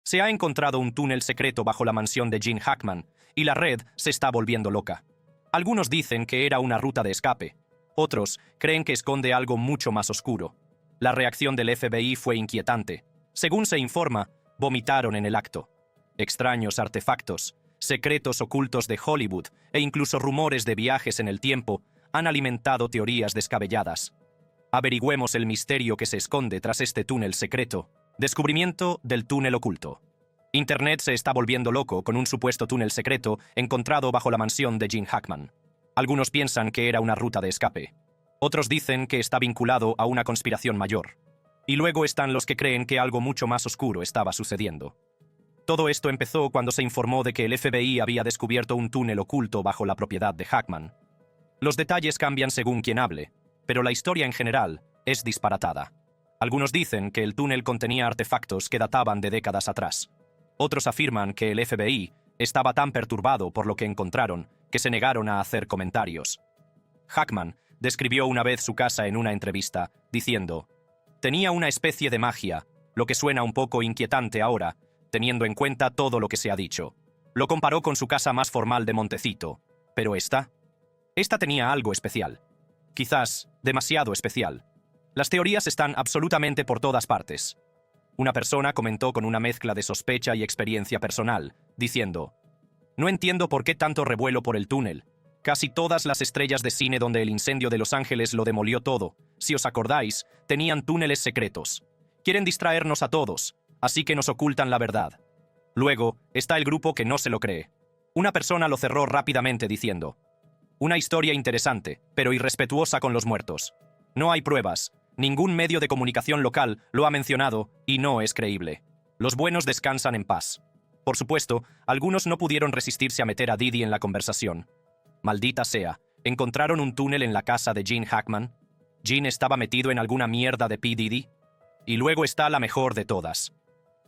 Se ha encontrado un túnel secreto bajo la mansión de Gene Hackman, y la red se está volviendo loca. Algunos dicen que era una ruta de escape. Otros creen que esconde algo mucho más oscuro. La reacción del FBI fue inquietante. Según se informa, vomitaron en el acto. Extraños artefactos, secretos ocultos de Hollywood e incluso rumores de viajes en el tiempo han alimentado teorías descabelladas. Averigüemos el misterio que se esconde tras este túnel secreto. Descubrimiento del túnel oculto. Internet se está volviendo loco con un supuesto túnel secreto encontrado bajo la mansión de Gene Hackman. Algunos piensan que era una ruta de escape. Otros dicen que está vinculado a una conspiración mayor. Y luego están los que creen que algo mucho más oscuro estaba sucediendo. Todo esto empezó cuando se informó de que el FBI había descubierto un túnel oculto bajo la propiedad de Hackman. Los detalles cambian según quien hable, pero la historia en general es disparatada. Algunos dicen que el túnel contenía artefactos que databan de décadas atrás. Otros afirman que el FBI estaba tan perturbado por lo que encontraron que se negaron a hacer comentarios. Hackman describió una vez su casa en una entrevista, diciendo: «Tenía una especie de magia, lo que suena un poco inquietante ahora, teniendo en cuenta todo lo que se ha dicho». Lo comparó con su casa más formal de Montecito, pero esta tenía algo especial. Quizás demasiado especial. Las teorías están absolutamente por todas partes. Una persona comentó con una mezcla de sospecha y experiencia personal, diciendo: «No entiendo por qué tanto revuelo por el túnel. Casi todas las estrellas de cine donde el incendio de Los Ángeles lo demolió todo, si os acordáis, tenían túneles secretos. Quieren distraernos a todos, así que nos ocultan la verdad». Luego está el grupo que no se lo cree. Una persona lo cerró rápidamente diciendo: «Una historia interesante, pero irrespetuosa con los muertos. No hay pruebas. Ningún medio de comunicación local lo ha mencionado y no es creíble. Los buenos descansan en paz». Por supuesto, algunos no pudieron resistirse a meter a Diddy en la conversación. Maldita sea, ¿encontraron un túnel en la casa de Gene Hackman? ¿Gene estaba metido en alguna mierda de P. Diddy? Y luego está la mejor de todas.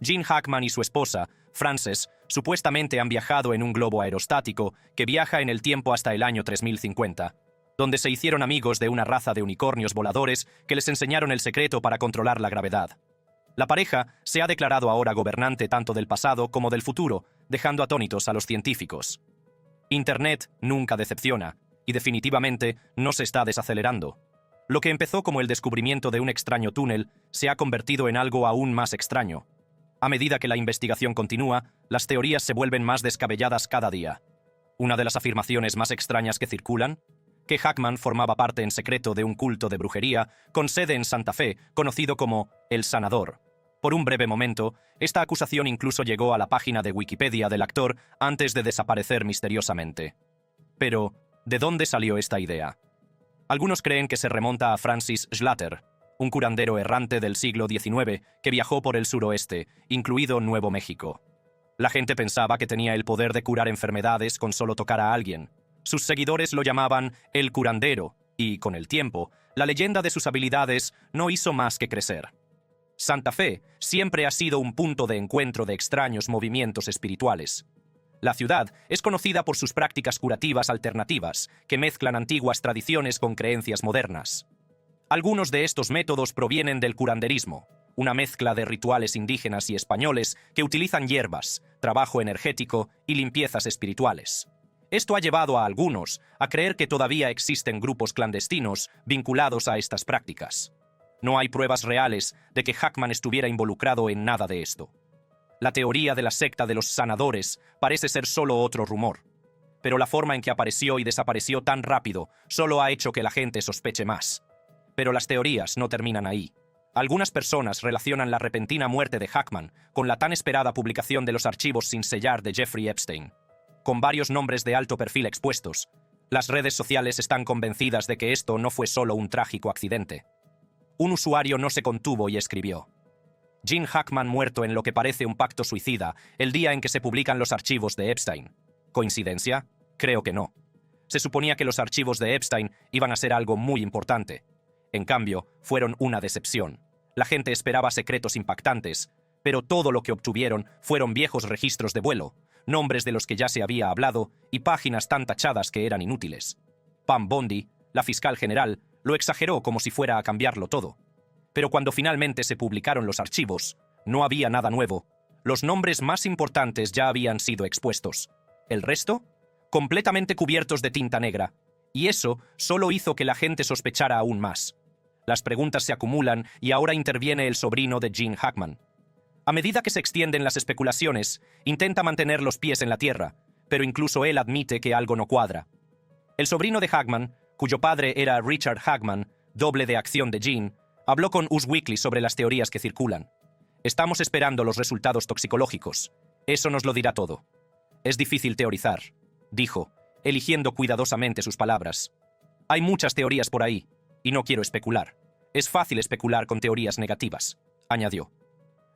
Gene Hackman y su esposa, Frances, supuestamente han viajado en un globo aerostático que viaja en el tiempo hasta el año 3050, donde se hicieron amigos de una raza de unicornios voladores que les enseñaron el secreto para controlar la gravedad. La pareja se ha declarado ahora gobernante tanto del pasado como del futuro, dejando atónitos a los científicos. Internet nunca decepciona, y definitivamente no se está desacelerando. Lo que empezó como el descubrimiento de un extraño túnel se ha convertido en algo aún más extraño. A medida que la investigación continúa, las teorías se vuelven más descabelladas cada día. Una de las afirmaciones más extrañas que circulan: que Hackman formaba parte en secreto de un culto de brujería con sede en Santa Fe, conocido como El Sanador. Por un breve momento, esta acusación incluso llegó a la página de Wikipedia del actor antes de desaparecer misteriosamente. Pero, ¿de dónde salió esta idea? Algunos creen que se remonta a Francis Schlatter, un curandero errante del siglo XIX que viajó por el suroeste, incluido Nuevo México. La gente pensaba que tenía el poder de curar enfermedades con solo tocar a alguien. Sus seguidores lo llamaban el curandero, y, con el tiempo, la leyenda de sus habilidades no hizo más que crecer. Santa Fe siempre ha sido un punto de encuentro de extraños movimientos espirituales. La ciudad es conocida por sus prácticas curativas alternativas, que mezclan antiguas tradiciones con creencias modernas. Algunos de estos métodos provienen del curanderismo, una mezcla de rituales indígenas y españoles que utilizan hierbas, trabajo energético y limpiezas espirituales. Esto ha llevado a algunos a creer que todavía existen grupos clandestinos vinculados a estas prácticas. No hay pruebas reales de que Hackman estuviera involucrado en nada de esto. La teoría de la secta de los sanadores parece ser solo otro rumor, pero la forma en que apareció y desapareció tan rápido solo ha hecho que la gente sospeche más. Pero las teorías no terminan ahí. Algunas personas relacionan la repentina muerte de Hackman con la tan esperada publicación de los archivos sin sellar de Jeffrey Epstein. Con varios nombres de alto perfil expuestos, las redes sociales están convencidas de que esto no fue solo un trágico accidente. Un usuario no se contuvo y escribió: «Gene Hackman muerto en lo que parece un pacto suicida el día en que se publican los archivos de Epstein. ¿Coincidencia? Creo que no. Se suponía que los archivos de Epstein iban a ser algo muy importante. En cambio, fueron una decepción. La gente esperaba secretos impactantes, pero todo lo que obtuvieron fueron viejos registros de vuelo, nombres de los que ya se había hablado y páginas tan tachadas que eran inútiles. Pam Bondi, la fiscal general, lo exageró como si fuera a cambiarlo todo. Pero cuando finalmente se publicaron los archivos, no había nada nuevo. Los nombres más importantes ya habían sido expuestos. El resto, completamente cubiertos de tinta negra. Y eso solo hizo que la gente sospechara aún más. Las preguntas se acumulan y ahora interviene el sobrino de Gene Hackman. A medida que se extienden las especulaciones, intenta mantener los pies en la tierra, pero incluso él admite que algo no cuadra. El sobrino de Hackman, cuyo padre era Richard Hackman, doble de acción de Gene, habló con Us Weekly sobre las teorías que circulan. Estamos esperando los resultados toxicológicos. Eso nos lo dirá todo. Es difícil teorizar, dijo, eligiendo cuidadosamente sus palabras. Hay muchas teorías por ahí, y no quiero especular. Es fácil especular con teorías negativas, añadió.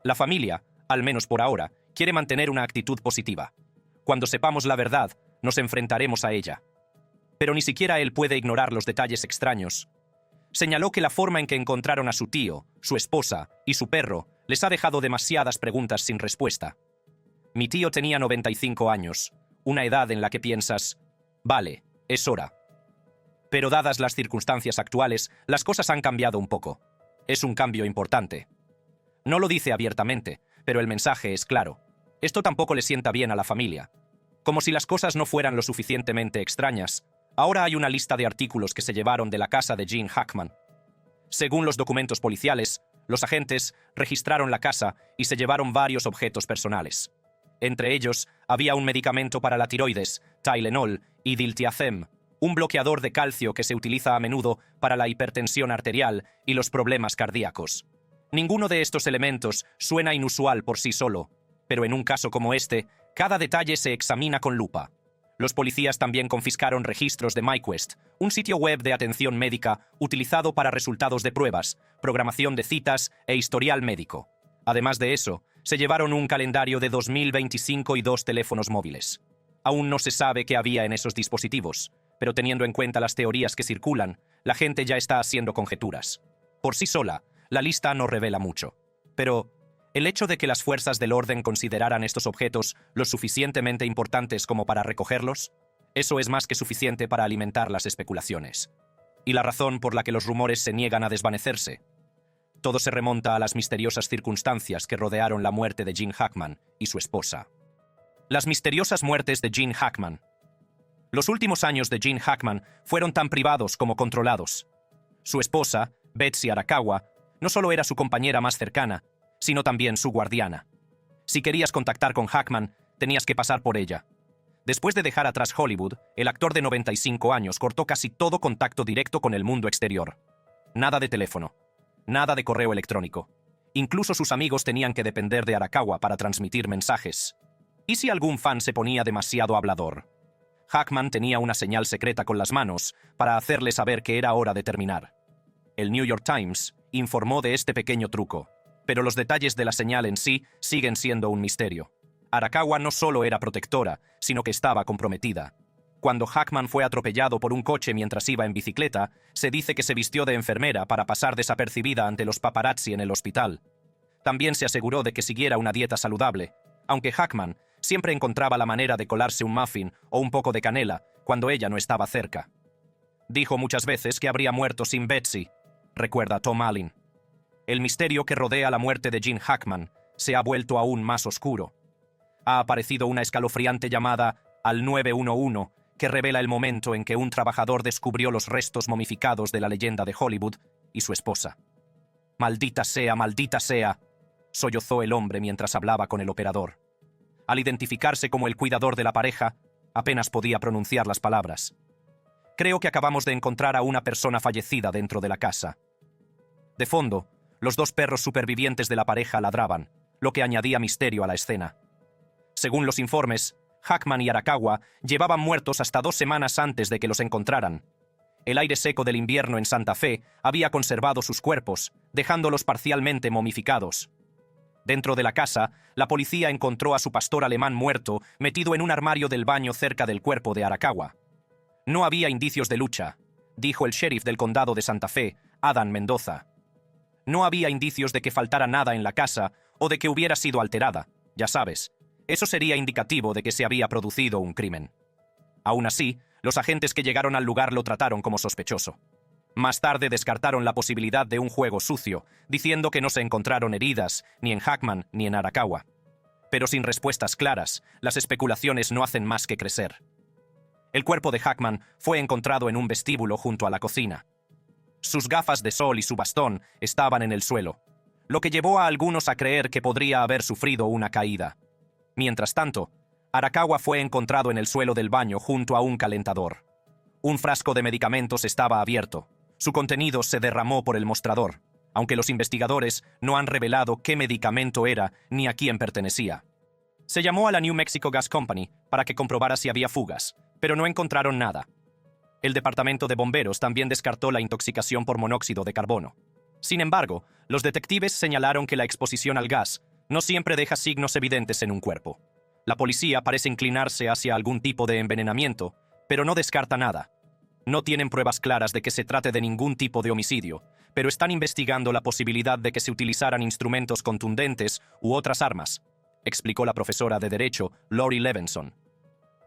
La familia, al menos por ahora, quiere mantener una actitud positiva. Cuando sepamos la verdad, nos enfrentaremos a ella. Pero ni siquiera él puede ignorar los detalles extraños. Señaló que la forma en que encontraron a su tío, su esposa y su perro les ha dejado demasiadas preguntas sin respuesta. Mi tío tenía 95 años, una edad en la que piensas, vale, es hora. Pero dadas las circunstancias actuales, las cosas han cambiado un poco. Es un cambio importante. No lo dice abiertamente, pero el mensaje es claro. Esto tampoco le sienta bien a la familia. Como si las cosas no fueran lo suficientemente extrañas, ahora hay una lista de artículos que se llevaron de la casa de Gene Hackman. Según los documentos policiales, los agentes registraron la casa y se llevaron varios objetos personales. Entre ellos, había un medicamento para la tiroides, Tylenol, y diltiazem, un bloqueador de calcio que se utiliza a menudo para la hipertensión arterial y los problemas cardíacos. Ninguno de estos elementos suena inusual por sí solo, pero en un caso como este, cada detalle se examina con lupa. Los policías también confiscaron registros de MyQuest, un sitio web de atención médica utilizado para resultados de pruebas, programación de citas e historial médico. Además de eso, se llevaron un calendario de 2025 y 2 teléfonos móviles. Aún no se sabe qué había en esos dispositivos, pero teniendo en cuenta las teorías que circulan, la gente ya está haciendo conjeturas. Por sí sola, la lista no revela mucho. Pero el hecho de que las fuerzas del orden consideraran estos objetos lo suficientemente importantes como para recogerlos, eso es más que suficiente para alimentar las especulaciones. Y la razón por la que los rumores se niegan a desvanecerse. Todo se remonta a las misteriosas circunstancias que rodearon la muerte de Gene Hackman y su esposa. Las misteriosas muertes de Gene Hackman. Los últimos años de Gene Hackman fueron tan privados como controlados. Su esposa, Betsy Arakawa, no solo era su compañera más cercana, sino también su guardiana. Si querías contactar con Hackman, tenías que pasar por ella. Después de dejar atrás Hollywood, el actor de 95 años cortó casi todo contacto directo con el mundo exterior. Nada de teléfono. Nada de correo electrónico. Incluso sus amigos tenían que depender de Arakawa para transmitir mensajes. ¿Y si algún fan se ponía demasiado hablador? Hackman tenía una señal secreta con las manos para hacerle saber que era hora de terminar. El New York Times informó de este pequeño truco, pero los detalles de la señal en sí siguen siendo un misterio. Arakawa no solo era protectora, sino que estaba comprometida. Cuando Hackman fue atropellado por un coche mientras iba en bicicleta, se dice que se vistió de enfermera para pasar desapercibida ante los paparazzi en el hospital. También se aseguró de que siguiera una dieta saludable, aunque Hackman siempre encontraba la manera de colarse un muffin o un poco de canela cuando ella no estaba cerca. Dijo muchas veces que habría muerto sin Betsy, recuerda Tom Allen. El misterio que rodea la muerte de Gene Hackman se ha vuelto aún más oscuro. Ha aparecido una escalofriante llamada al 911 que revela el momento en que un trabajador descubrió los restos momificados de la leyenda de Hollywood y su esposa. «Maldita sea», sollozó el hombre mientras hablaba con el operador. Al identificarse como el cuidador de la pareja, apenas podía pronunciar las palabras. «Creo que acabamos de encontrar a una persona fallecida dentro de la casa». De fondo, los 2 perros supervivientes de la pareja ladraban, lo que añadía misterio a la escena. Según los informes, Hackman y Arakawa llevaban muertos hasta 2 semanas antes de que los encontraran. El aire seco del invierno en Santa Fe había conservado sus cuerpos, dejándolos parcialmente momificados. Dentro de la casa, la policía encontró a su pastor alemán muerto metido en un armario del baño cerca del cuerpo de Arakawa. No había indicios de lucha, dijo el sheriff del condado de Santa Fe, Adam Mendoza. No había indicios de que faltara nada en la casa o de que hubiera sido alterada, ya sabes. Eso sería indicativo de que se había producido un crimen. Aún así, los agentes que llegaron al lugar lo trataron como sospechoso. Más tarde descartaron la posibilidad de un juego sucio, diciendo que no se encontraron heridas ni en Hackman ni en Arakawa. Pero sin respuestas claras, las especulaciones no hacen más que crecer. El cuerpo de Hackman fue encontrado en un vestíbulo junto a la cocina. Sus gafas de sol y su bastón estaban en el suelo, lo que llevó a algunos a creer que podría haber sufrido una caída. Mientras tanto, Arakawa fue encontrado en el suelo del baño junto a un calentador. Un frasco de medicamentos estaba abierto. Su contenido se derramó por el mostrador, aunque los investigadores no han revelado qué medicamento era ni a quién pertenecía. Se llamó a la New Mexico Gas Company para que comprobara si había fugas, pero no encontraron nada. El departamento de bomberos también descartó la intoxicación por monóxido de carbono. Sin embargo, los detectives señalaron que la exposición al gas no siempre deja signos evidentes en un cuerpo. La policía parece inclinarse hacia algún tipo de envenenamiento, pero no descarta nada. No tienen pruebas claras de que se trate de ningún tipo de homicidio, pero están investigando la posibilidad de que se utilizaran instrumentos contundentes u otras armas, explicó la profesora de Derecho, Lori Levinson.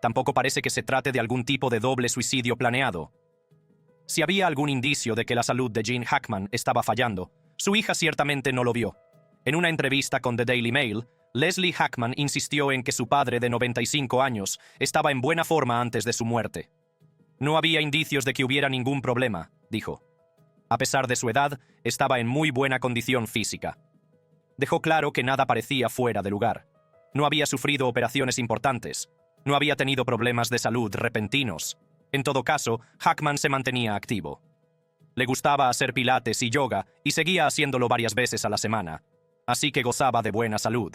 Tampoco parece que se trate de algún tipo de doble suicidio planeado. Si había algún indicio de que la salud de Gene Hackman estaba fallando, su hija ciertamente no lo vio. En una entrevista con The Daily Mail, Leslie Hackman insistió en que su padre de 95 años estaba en buena forma antes de su muerte. No había indicios de que hubiera ningún problema, dijo. A pesar de su edad, estaba en muy buena condición física. Dejó claro que nada parecía fuera de lugar. No había sufrido operaciones importantes. No había tenido problemas de salud repentinos. En todo caso, Hackman se mantenía activo. Le gustaba hacer pilates y yoga y seguía haciéndolo varias veces a la semana. Así que gozaba de buena salud.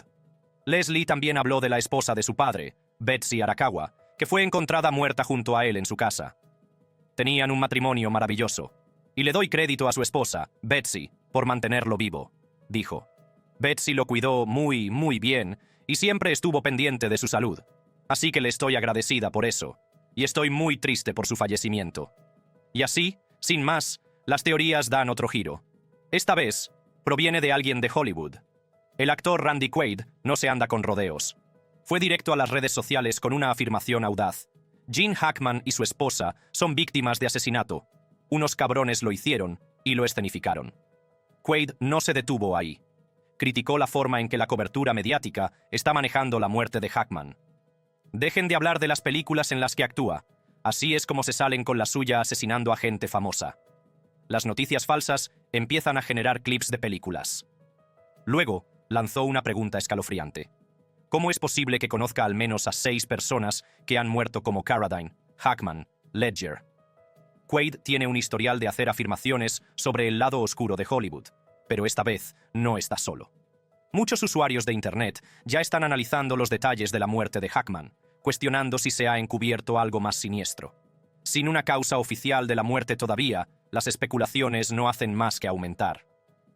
Leslie también habló de la esposa de su padre, Betsy Arakawa, que fue encontrada muerta junto a él en su casa. Tenían un matrimonio maravilloso. Y le doy crédito a su esposa, Betsy, por mantenerlo vivo, dijo. Betsy lo cuidó muy bien y siempre estuvo pendiente de su salud. Así que le estoy agradecida por eso. Y estoy muy triste por su fallecimiento. Y así, sin más, las teorías dan otro giro. Esta vez, proviene de alguien de Hollywood. El actor Randy Quaid no se anda con rodeos. Fue directo a las redes sociales con una afirmación audaz. Gene Hackman y su esposa son víctimas de asesinato. Unos cabrones lo hicieron y lo escenificaron. Quaid no se detuvo ahí. Criticó la forma en que la cobertura mediática está manejando la muerte de Hackman. Dejen de hablar de las películas en las que actúa. Así es como se salen con la suya asesinando a gente famosa. Las noticias falsas empiezan a generar clips de películas. Luego, lanzó una pregunta escalofriante. ¿Cómo es posible que conozca al menos a 6 personas que han muerto como Carradine, Hackman, Ledger? Quaid tiene un historial de hacer afirmaciones sobre el lado oscuro de Hollywood, pero esta vez no está solo. Muchos usuarios de Internet ya están analizando los detalles de la muerte de Hackman, cuestionando si se ha encubierto algo más siniestro. Sin una causa oficial de la muerte todavía, las especulaciones no hacen más que aumentar.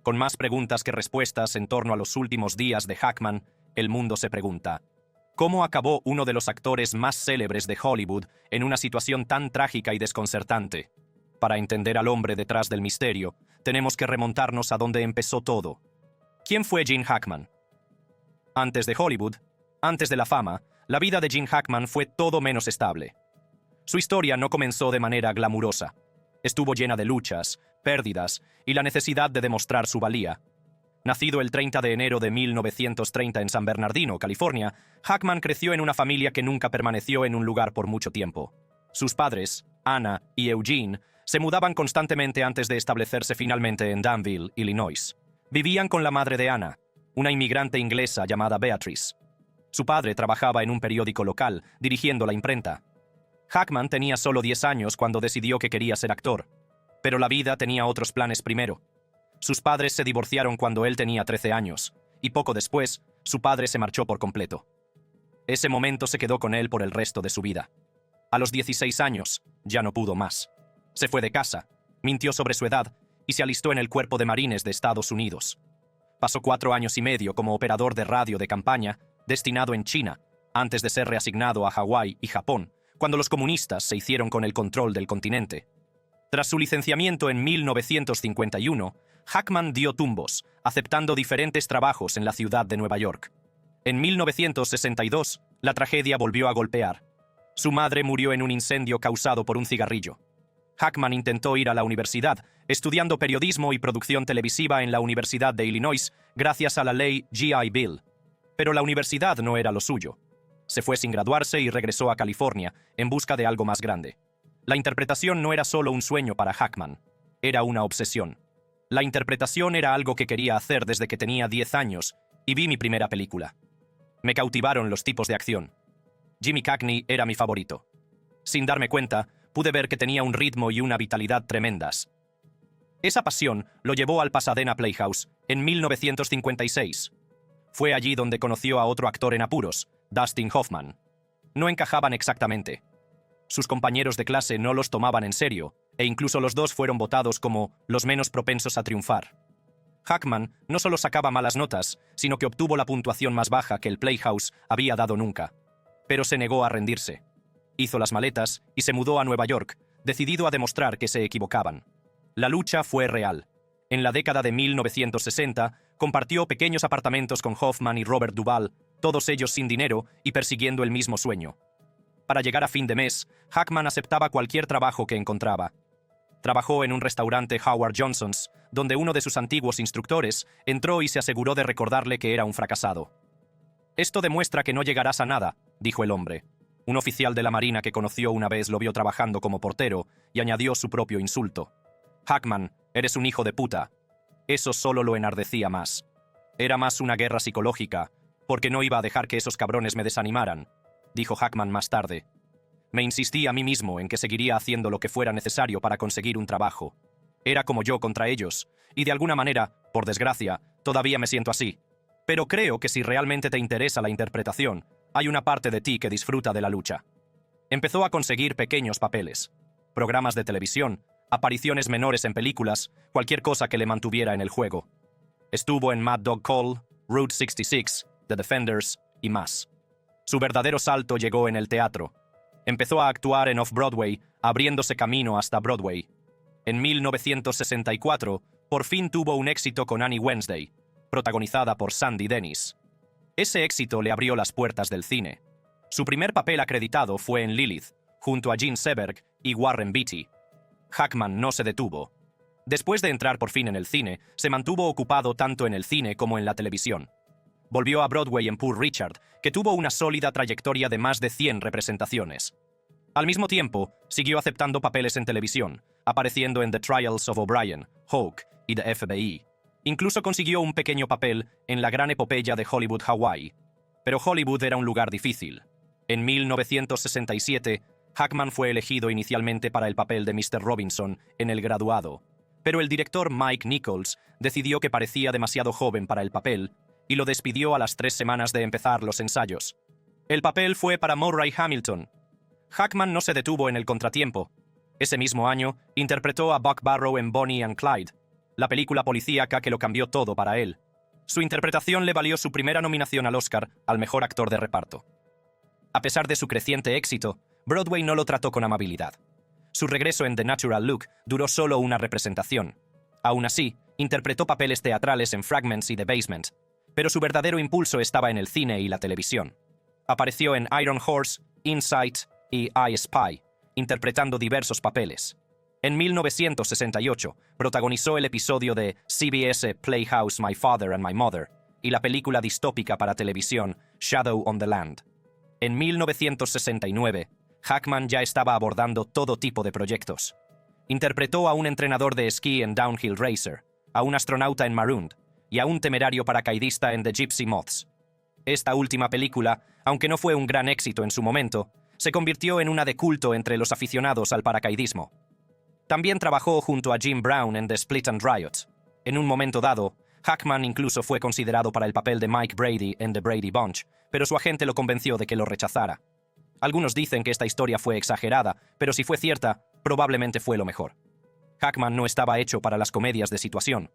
Con más preguntas que respuestas en torno a los últimos días de Hackman, el mundo se pregunta, ¿cómo acabó uno de los actores más célebres de Hollywood en una situación tan trágica y desconcertante? Para entender al hombre detrás del misterio, tenemos que remontarnos a donde empezó todo. ¿Quién fue Gene Hackman? Antes de Hollywood, antes de la fama, la vida de Gene Hackman fue todo menos estable. Su historia no comenzó de manera glamurosa. Estuvo llena de luchas, pérdidas y la necesidad de demostrar su valía. Nacido el 30 de enero de 1930 en San Bernardino, California, Hackman creció en una familia que nunca permaneció en un lugar por mucho tiempo. Sus padres, Anna y Eugene, se mudaban constantemente antes de establecerse finalmente en Danville, Illinois. Vivían con la madre de Anna, una inmigrante inglesa llamada Beatrice. Su padre trabajaba en un periódico local, dirigiendo la imprenta. Hackman tenía solo 10 años cuando decidió que quería ser actor. Pero la vida tenía otros planes primero. Sus padres se divorciaron cuando él tenía 13 años, y poco después, su padre se marchó por completo. Ese momento se quedó con él por el resto de su vida. A los 16 años, ya no pudo más. Se fue de casa, mintió sobre su edad y se alistó en el Cuerpo de Marines de Estados Unidos. Pasó 4 años y medio como operador de radio de campaña, destinado en China, antes de ser reasignado a Hawái y Japón, cuando los comunistas se hicieron con el control del continente. Tras su licenciamiento en 1951, Hackman dio tumbos, aceptando diferentes trabajos en la ciudad de Nueva York. En 1962, la tragedia volvió a golpear. Su madre murió en un incendio causado por un cigarrillo. Hackman intentó ir a la universidad, estudiando periodismo y producción televisiva en la Universidad de Illinois, gracias a la ley GI Bill. Pero la universidad no era lo suyo. Se fue sin graduarse y regresó a California en busca de algo más grande. La interpretación no era solo un sueño para Hackman, era una obsesión. La interpretación era algo que quería hacer desde que tenía 10 años y vi mi primera película. Me cautivaron los tipos de acción. Jimmy Cagney era mi favorito. Sin darme cuenta, pude ver que tenía un ritmo y una vitalidad tremendas. Esa pasión lo llevó al Pasadena Playhouse en 1956. Fue allí donde conoció a otro actor en apuros, Dustin Hoffman. No encajaban exactamente. Sus compañeros de clase no los tomaban en serio, e incluso los dos fueron votados como los menos propensos a triunfar. Hackman no solo sacaba malas notas, sino que obtuvo la puntuación más baja que el Playhouse había dado nunca. Pero se negó a rendirse. Hizo las maletas y se mudó a Nueva York, decidido a demostrar que se equivocaban. La lucha fue real. En la década de 1960, compartió pequeños apartamentos con Hoffman y Robert Duvall, todos ellos sin dinero y persiguiendo el mismo sueño. Para llegar a fin de mes, Hackman aceptaba cualquier trabajo que encontraba. Trabajó en un restaurante Howard Johnson's, donde uno de sus antiguos instructores entró y se aseguró de recordarle que era un fracasado. «Esto demuestra que no llegarás a nada», dijo el hombre. Un oficial de la Marina que conoció una vez lo vio trabajando como portero y añadió su propio insulto. «Hackman, eres un hijo de puta». Eso solo lo enardecía más. Era más una guerra psicológica, porque no iba a dejar que esos cabrones me desanimaran, dijo Hackman más tarde. Me insistí a mí mismo en que seguiría haciendo lo que fuera necesario para conseguir un trabajo. Era como yo contra ellos, y de alguna manera, por desgracia, todavía me siento así. Pero creo que si realmente te interesa la interpretación, hay una parte de ti que disfruta de la lucha. Empezó a conseguir pequeños papeles, programas de televisión, apariciones menores en películas, cualquier cosa que le mantuviera en el juego. Estuvo en Mad Dog Call, Route 66, The Defenders y más. Su verdadero salto llegó en el teatro. Empezó a actuar en Off-Broadway, abriéndose camino hasta Broadway. En 1964, por fin tuvo un éxito con Annie Wednesday, protagonizada por Sandy Dennis. Ese éxito le abrió las puertas del cine. Su primer papel acreditado fue en Lilith, junto a Gene Seberg y Warren Beatty. Hackman no se detuvo. Después de entrar por fin en el cine, se mantuvo ocupado tanto en el cine como en la televisión. Volvió a Broadway en Poor Richard, que tuvo una sólida trayectoria de más de 100 representaciones. Al mismo tiempo, siguió aceptando papeles en televisión, apareciendo en The Trials of O'Brien, Hawk y The FBI. Incluso consiguió un pequeño papel en la gran epopeya de Hollywood Hawaii. Pero Hollywood era un lugar difícil. En 1967, Hackman fue elegido inicialmente para el papel de Mr. Robinson en El Graduado, pero el director Mike Nichols decidió que parecía demasiado joven para el papel y lo despidió a las 3 semanas de empezar los ensayos. El papel fue para Murray Hamilton. Hackman no se detuvo en el contratiempo. Ese mismo año, interpretó a Buck Barrow en Bonnie and Clyde, la película policíaca que lo cambió todo para él. Su interpretación le valió su primera nominación al Oscar al mejor actor de reparto. A pesar de su creciente éxito, Broadway no lo trató con amabilidad. Su regreso en The Natural Look duró solo una representación. Aún así, interpretó papeles teatrales en Fragments y The Basement, pero su verdadero impulso estaba en el cine y la televisión. Apareció en Iron Horse, Insight y I Spy, interpretando diversos papeles. En 1968, protagonizó el episodio de CBS Playhouse My Father and My Mother y la película distópica para televisión Shadow on the Land. En 1969, Hackman ya estaba abordando todo tipo de proyectos. Interpretó a un entrenador de esquí en Downhill Racer, a un astronauta en Marooned y a un temerario paracaidista en The Gypsy Moths. Esta última película, aunque no fue un gran éxito en su momento, se convirtió en una de culto entre los aficionados al paracaidismo. También trabajó junto a Jim Brown en The Split and Riot. En un momento dado, Hackman incluso fue considerado para el papel de Mike Brady en The Brady Bunch, pero su agente lo convenció de que lo rechazara. Algunos dicen que esta historia fue exagerada, pero si fue cierta, probablemente fue lo mejor. Hackman no estaba hecho para las comedias de situación.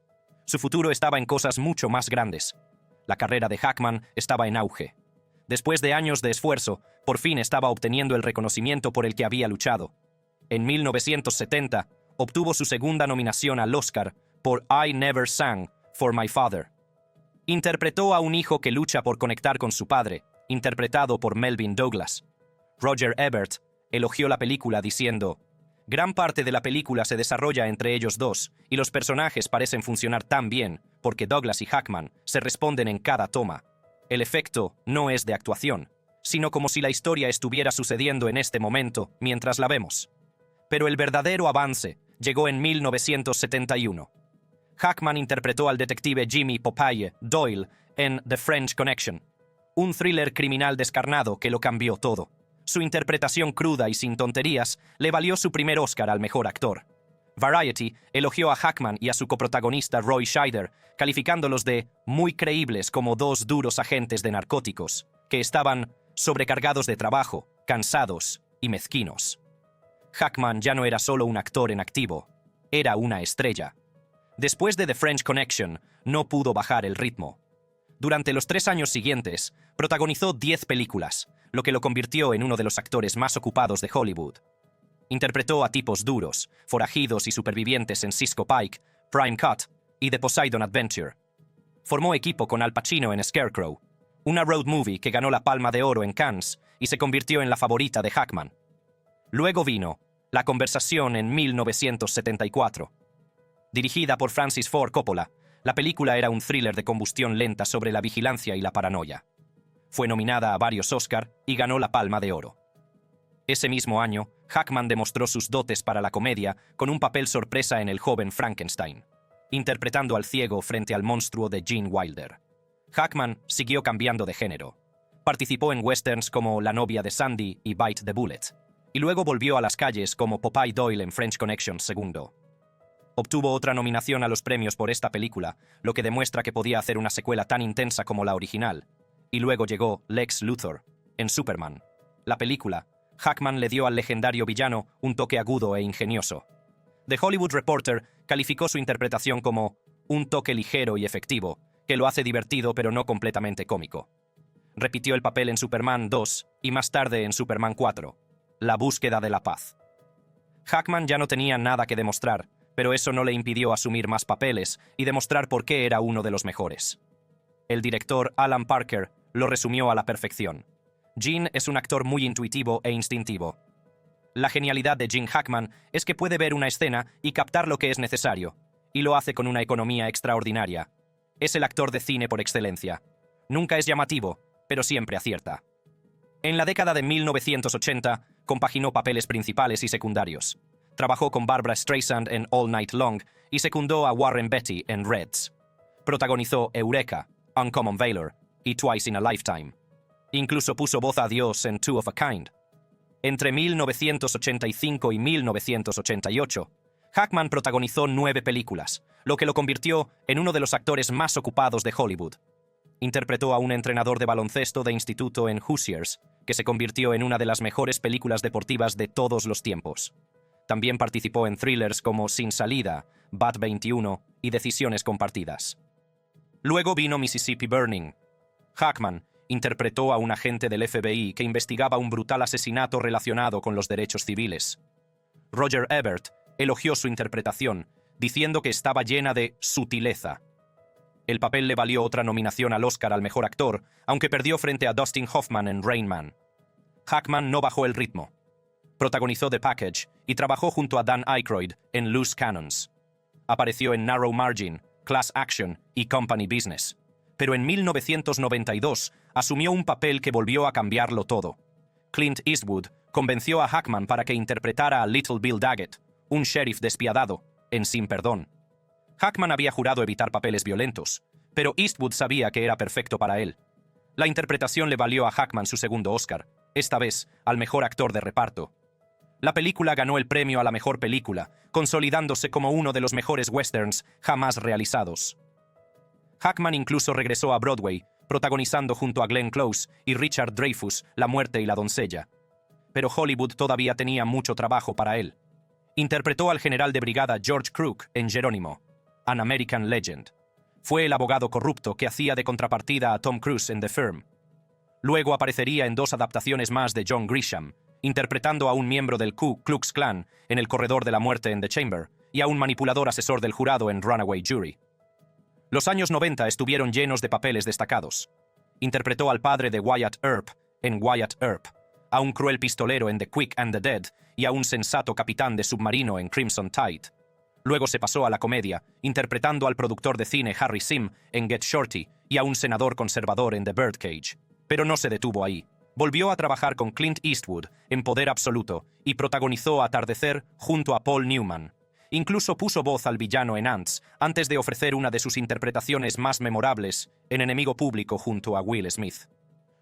Su futuro estaba en cosas mucho más grandes. La carrera de Hackman estaba en auge. Después de años de esfuerzo, por fin estaba obteniendo el reconocimiento por el que había luchado. En 1970, obtuvo su segunda nominación al Oscar por I Never Sang for My Father. Interpretó a un hijo que lucha por conectar con su padre, interpretado por Melvyn Douglas. Roger Ebert elogió la película diciendo: «Gran parte de la película se desarrolla entre ellos dos, y los personajes parecen funcionar tan bien, porque Douglas y Hackman se responden en cada toma». el efecto no es de actuación, sino como si la historia estuviera sucediendo en este momento mientras la vemos. Pero el verdadero avance llegó en 1971. Hackman interpretó al detective Jimmy Popeye Doyle en The French Connection, un thriller criminal descarnado que lo cambió todo. Su interpretación cruda y sin tonterías le valió su primer Oscar al mejor actor. Variety elogió a Hackman y a su coprotagonista Roy Scheider, calificándolos de muy creíbles como dos duros agentes de narcóticos, que estaban sobrecargados de trabajo, cansados y mezquinos. Hackman ya no era solo un actor en activo, era una estrella. Después de The French Connection, no pudo bajar el ritmo. Durante los 3 años siguientes, protagonizó 10 películas, lo que lo convirtió en uno de los actores más ocupados de Hollywood. Interpretó a tipos duros, forajidos y supervivientes en Cisco Pike, Prime Cut y The Poseidon Adventure. Formó equipo con Al Pacino en Scarecrow, una road movie que ganó la Palma de Oro en Cannes y se convirtió en la favorita de Hackman. Luego vino La Conversación en 1974. Dirigida por Francis Ford Coppola, la película era un thriller de combustión lenta sobre la vigilancia y la paranoia. Fue nominada a varios Oscar y ganó la Palma de Oro. Ese mismo año, Hackman demostró sus dotes para la comedia con un papel sorpresa en El joven Frankenstein, interpretando al ciego frente al monstruo de Gene Wilder. Hackman siguió cambiando de género. Participó en westerns como La novia de Sandy y Bite the Bullet, y luego volvió a las calles como Popeye Doyle en French Connection II. Obtuvo otra nominación a los premios por esta película, lo que demuestra que podía hacer una secuela tan intensa como la original. Y luego llegó Lex Luthor, en Superman. La película, Hackman le dio al legendario villano un toque agudo e ingenioso. The Hollywood Reporter calificó su interpretación como un toque ligero y efectivo, que lo hace divertido pero no completamente cómico. Repitió el papel en Superman 2 y más tarde en Superman 4, La búsqueda de la paz. Hackman ya no tenía nada que demostrar, pero eso no le impidió asumir más papeles y demostrar por qué era uno de los mejores. El director Alan Parker lo resumió a la perfección. Gene es un actor muy intuitivo e instintivo. La genialidad de Gene Hackman es que puede ver una escena y captar lo que es necesario, y lo hace con una economía extraordinaria. Es el actor de cine por excelencia. Nunca es llamativo, pero siempre acierta. En la década de 1980, compaginó papeles principales y secundarios. Trabajó con Barbra Streisand en All Night Long y secundó a Warren Beatty en Reds. Protagonizó Eureka, Uncommon Valor y Twice in a Lifetime. Incluso puso voz a Dios en Two of a Kind. Entre 1985 y 1988, Hackman protagonizó 9 películas, lo que lo convirtió en uno de los actores más ocupados de Hollywood. Interpretó a un entrenador de baloncesto de instituto en Hoosiers, que se convirtió en una de las mejores películas deportivas de todos los tiempos. También participó en thrillers como Sin Salida, Bat 21 y Decisiones Compartidas. Luego vino Mississippi Burning. Hackman interpretó a un agente del FBI que investigaba un brutal asesinato relacionado con los derechos civiles. Roger Ebert elogió su interpretación, diciendo que estaba llena de sutileza. El papel le valió otra nominación al Oscar al mejor actor, aunque perdió frente a Dustin Hoffman en Rain Man. Hackman no bajó el ritmo. Protagonizó The Package y trabajó junto a Dan Aykroyd en Loose Cannons. Apareció en Narrow Margin, Class Action y Company Business. Pero en 1992 asumió un papel que volvió a cambiarlo todo. Clint Eastwood convenció a Hackman para que interpretara a Little Bill Daggett, un sheriff despiadado, en Sin Perdón. Hackman había jurado evitar papeles violentos, pero Eastwood sabía que era perfecto para él. La interpretación le valió a Hackman su segundo Oscar, esta vez al mejor actor de reparto. La película ganó el premio a la mejor película, consolidándose como uno de los mejores westerns jamás realizados. Hackman incluso regresó a Broadway, protagonizando junto a Glenn Close y Richard Dreyfuss La muerte y la doncella. Pero Hollywood todavía tenía mucho trabajo para él. Interpretó al general de brigada George Crook en Jerónimo, An American Legend. Fue el abogado corrupto que hacía de contrapartida a Tom Cruise en The Firm. Luego aparecería en 2 adaptaciones más de John Grisham, interpretando a un miembro del Ku Klux Klan en El corredor de la muerte en The Chamber y a un manipulador asesor del jurado en Runaway Jury. Los años 90 estuvieron llenos de papeles destacados. Interpretó al padre de Wyatt Earp en Wyatt Earp, a un cruel pistolero en The Quick and the Dead y a un sensato capitán de submarino en Crimson Tide. Luego se pasó a la comedia, interpretando al productor de cine Harry Sim en Get Shorty y a un senador conservador en The Birdcage. Pero no se detuvo ahí. Volvió a trabajar con Clint Eastwood en Poder Absoluto y protagonizó Atardecer junto a Paul Newman. Incluso puso voz al villano en Ants antes de ofrecer una de sus interpretaciones más memorables en Enemigo Público junto a Will Smith.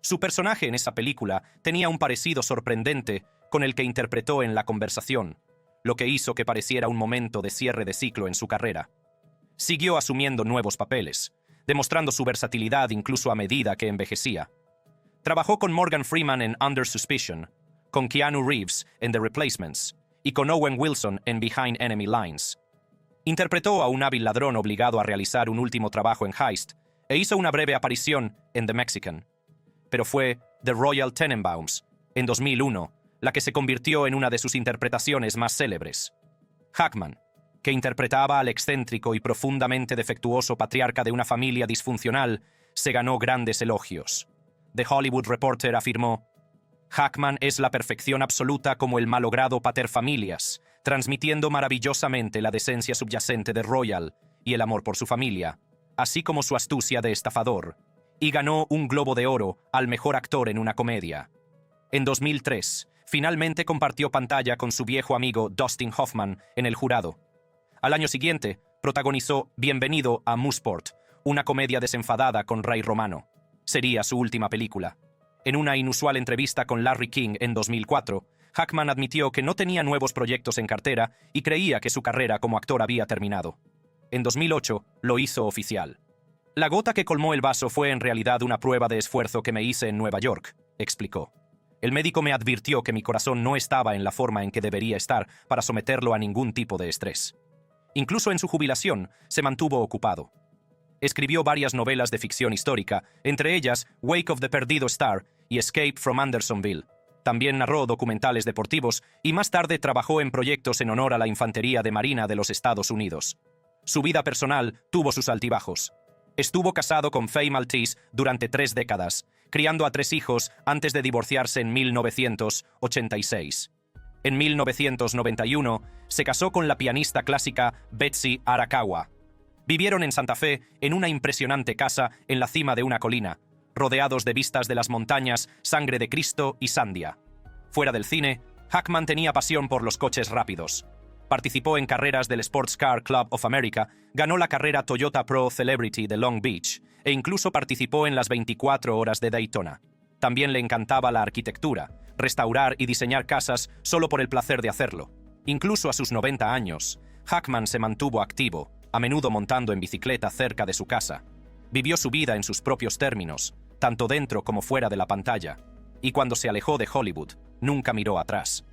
Su personaje en esa película tenía un parecido sorprendente con el que interpretó en La Conversación, lo que hizo que pareciera un momento de cierre de ciclo en su carrera. Siguió asumiendo nuevos papeles, demostrando su versatilidad incluso a medida que envejecía. Trabajó con Morgan Freeman en Under Suspicion, con Keanu Reeves en The Replacements y con Owen Wilson en Behind Enemy Lines. Interpretó a un hábil ladrón obligado a realizar un último trabajo en Heist e hizo una breve aparición en The Mexican. Pero fue The Royal Tenenbaums, en 2001, la que se convirtió en una de sus interpretaciones más célebres. Hackman, que interpretaba al excéntrico y profundamente defectuoso patriarca de una familia disfuncional, se ganó grandes elogios. The Hollywood Reporter afirmó: Hackman es la perfección absoluta como el malogrado paterfamilias, transmitiendo maravillosamente la decencia subyacente de Royal y el amor por su familia, así como su astucia de estafador, y ganó un Globo de Oro al mejor actor en una comedia. En 2003, finalmente compartió pantalla con su viejo amigo Dustin Hoffman en El Jurado. Al año siguiente, protagonizó Bienvenido a Mooseport, una comedia desenfadada con Ray Romano. Sería su última película. En una inusual entrevista con Larry King en 2004, Hackman admitió que no tenía nuevos proyectos en cartera y creía que su carrera como actor había terminado. En 2008, lo hizo oficial. La gota que colmó el vaso fue en realidad una prueba de esfuerzo que me hice en Nueva York, explicó. El médico me advirtió que mi corazón no estaba en la forma en que debería estar para someterlo a ningún tipo de estrés. Incluso en su jubilación, se mantuvo ocupado. Escribió varias novelas de ficción histórica, entre ellas Wake of the Perdido Star y Escape from Andersonville. También narró documentales deportivos y más tarde trabajó en proyectos en honor a la Infantería de Marina de los Estados Unidos. Su vida personal tuvo sus altibajos. Estuvo casado con Faye Maltese durante 3 décadas, criando a 3 hijos antes de divorciarse en 1986. En 1991, se casó con la pianista clásica Betsy Arakawa. Vivieron en Santa Fe, en una impresionante casa en la cima de una colina, rodeados de vistas de las montañas Sangre de Cristo y Sandia. Fuera del cine, Hackman tenía pasión por los coches rápidos. Participó en carreras del Sports Car Club of America, ganó la carrera Toyota Pro Celebrity de Long Beach e incluso participó en las 24 horas de Daytona. También le encantaba la arquitectura, restaurar y diseñar casas solo por el placer de hacerlo. Incluso a sus 90 años, Hackman se mantuvo activo, a menudo montando en bicicleta cerca de su casa. Vivió su vida en sus propios términos, tanto dentro como fuera de la pantalla, y cuando se alejó de Hollywood, nunca miró atrás.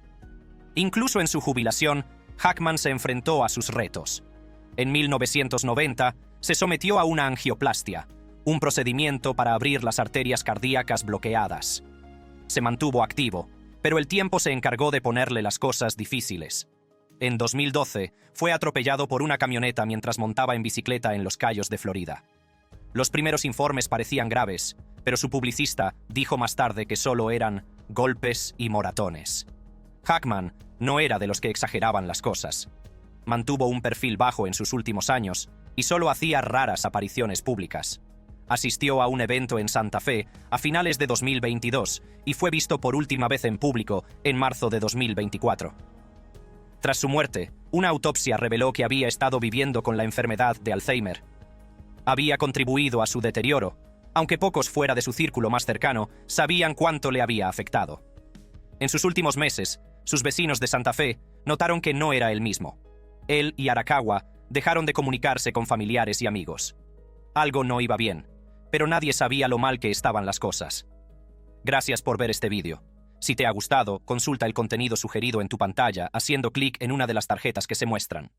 Incluso en su jubilación, Hackman se enfrentó a sus retos. En 1990, se sometió a una angioplastia, un procedimiento para abrir las arterias cardíacas bloqueadas. Se mantuvo activo, pero el tiempo se encargó de ponerle las cosas difíciles. En 2012, fue atropellado por una camioneta mientras montaba en bicicleta en Los Cayos de Florida. Los primeros informes parecían graves, pero su publicista dijo más tarde que solo eran golpes y moratones. Hackman no era de los que exageraban las cosas. Mantuvo un perfil bajo en sus últimos años y solo hacía raras apariciones públicas. Asistió a un evento en Santa Fe a finales de 2022 y fue visto por última vez en público en marzo de 2024. Tras su muerte, una autopsia reveló que había estado viviendo con la enfermedad de Alzheimer. Había contribuido a su deterioro, aunque pocos fuera de su círculo más cercano sabían cuánto le había afectado. En sus últimos meses, sus vecinos de Santa Fe notaron que no era el mismo. Él y Arakawa dejaron de comunicarse con familiares y amigos. Algo no iba bien, pero nadie sabía lo mal que estaban las cosas. Gracias por ver este vídeo. Si te ha gustado, consulta el contenido sugerido en tu pantalla haciendo clic en una de las tarjetas que se muestran.